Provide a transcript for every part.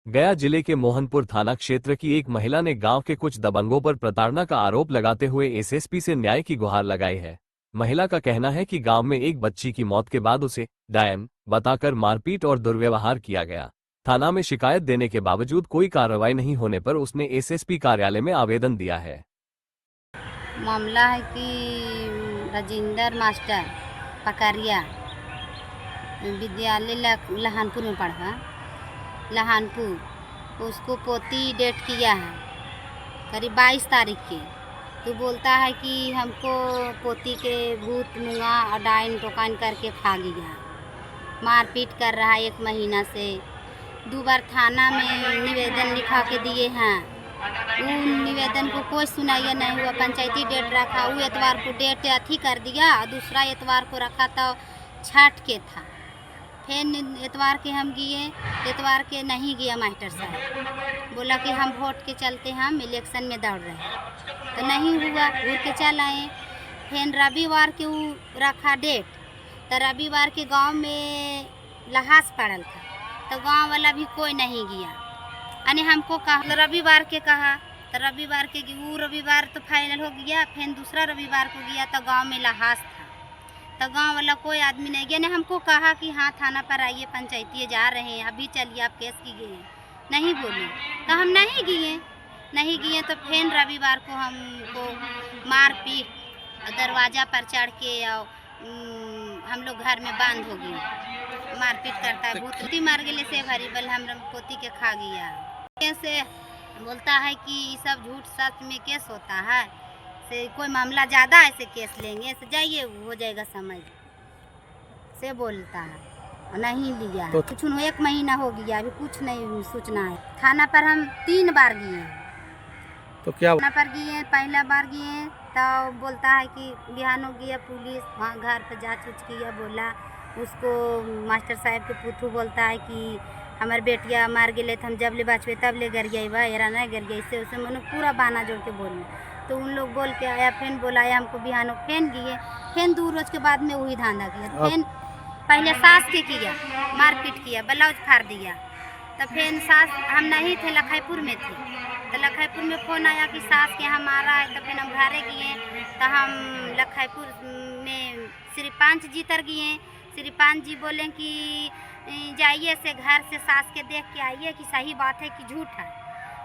गया जिले के मोहनपुर थाना क्षेत्र की एक महिला ने गांव के कुछ दबंगों पर प्रताड़ना का आरोप लगाते हुए एसएसपी से न्याय की गुहार लगाई है। महिला का कहना है कि गांव में एक बच्ची की मौत के बाद उसे डायन बताकर मारपीट और दुर्व्यवहार किया गया। थाना में शिकायत देने के बावजूद कोई कार्रवाई नहीं होने पर उसने एसएसपी कार्यालय में आवेदन दिया है। मामला है कि राजेंद्र मास्टर पकरिया विद्यालय लहानपुर में पढ़ा, लहानपुर उसको पोती डेट किया है करीब 22 तारीख के। तो बोलता है कि हमको पोती के भूत मुंगा और डाइन टोकान करके खा गया, मारपीट कर रहा है 1 महीना से। 2 बार थाना में निवेदन लिखा के दिए हैं, उन निवेदन को कोई सुनाइए नहीं हुआ। पंचायती डेट रखा, वो एतवार को डेट अथी कर दिया, दूसरा एतवार को रखा तो छठ के था। फिर एतवार के हम गए, एतवार के नहीं गया मास्टर साहब, बोला कि हम वोट के चलते हम इलेक्शन में दौड़ रहे हैं, तो नहीं हुआ, घूर के चल आए। फिर रविवार के वो रखा डेट, तो रविवार के गांव में लहास पड़ल था, तो गांव वाला भी कोई नहीं गया। यानी हमको कहा रविवार के कहा, तो रविवार के वो रविवार तो फाइनल हो गया। फिर दूसरा रविवार को गया तो गांव में लहास था, तो गांव वाला कोई आदमी नहीं गया। ने हमको कहा कि हाँ थाना पर आइए, पंचायती जा रहे हैं, अभी चलिए आप केस की गए, नहीं बोले तो हम नहीं गए। तो फिर रविवार को हमको मार पीट दरवाज़ा पर चढ़ के और हम लोग घर में बांध हो गए, मारपीट करता है, भूती मार गए से भरी बल हम पोती के खा गया। कैसे बोलता है कि ये सब झूठ सच में केस होता है, से कोई मामला ज़्यादा ऐसे केस लेंगे से जाइए हो जाएगा समझ से बोलता है। नहीं लिया तो कुछ 1 महीना हो गया, अभी कुछ नहीं सूचना है। थाना पर हम 3 बार गए, तो क्या थाना पर गए, पहला बार गए तो बोलता है कि बिहान हो गया, पुलिस वहाँ घर पर जाँच उच किया, बोला उसको मास्टर साहब के पुतू बोलता है कि हमारे बेटिया मार गए तो हम जब ले बचवे तब ले गर गई बा, एरा नहीं गर गई, इससे उसे मैंने पूरा बहाना जोड़ के बोलना। तो उन लोग बोल के आया, फिर बुलाया हमको बिहानो, फिर गए, फिर 2 रोज के बाद में वही धांधा किया। फिर पहले सास के किया, मारपीट किया, ब्लाउज फाड़ दिया। तो फिर सास हम नहीं थे, लखाईपुर में थे, तो लखाईपुर में फ़ोन आया कि सास के यहाँ मारा है। तो फिर हम घरे गए, तो हम लखाईपुर में श्री 5 जी तर गए। श्री 5 जी बोले कि जाइए से घर से सास के देख के आइए कि सही बात है कि झूठ है।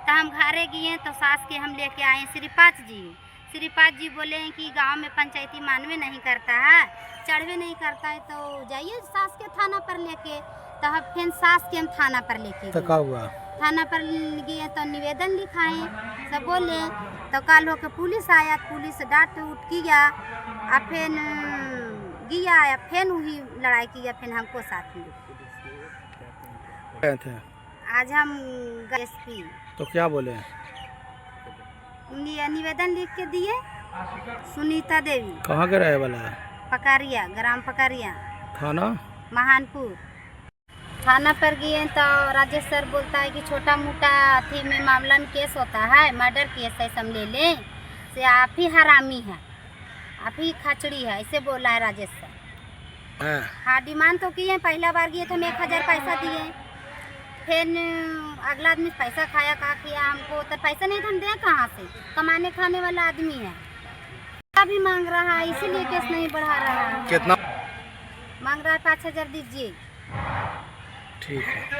तो हम घरे गए तो सास के हम लेके आए श्री 5 जी। श्री 5 जी बोले कि गांव में पंचायती मानवे नहीं करता है, चढ़वे नहीं करता है, तो जाइए सास के थाना पर लेके। तो हम फिर सास के हम थाना पर लेके तो क्या हुआ? थाना पर गए तो निवेदन लिखाए, सब बोले। तो कल होकर पुलिस आया, पुलिस डांट उठ किया, और फिर गया, फिर वही लड़ाई किया, फिर हमको साथ में थे। आज हम एसपी तो क्या बोले? निवेदन लिख के दिए। सुनीता देवी। कहाँ के रहे वाला? पकरिया, ग्राम पकरिया, थाना महानपुर। थाना पर गए तो राजेश सर बोलता है कि छोटा मोटा अथी में मामला में केस होता है, मर्डर केस ऐसा हम ले लें, से आप ही हरामी है, आप ही खचड़ी है, ऐसे बोला है राजेश सर। हाँ डिमांड तो किए, पहला बार गए तो हम 1000 पैसा दिए, फिर अगला आदमी पैसा खाया, कहा किया हमको, तो पैसा नहीं था, हम दें कहाँ से, कमाने खाने वाला आदमी है। अभी मांग रहा है, इसीलिए केस नहीं बढ़ा रहा है। कितना मांग रहा है? 5000 दीजिए। ठीक है।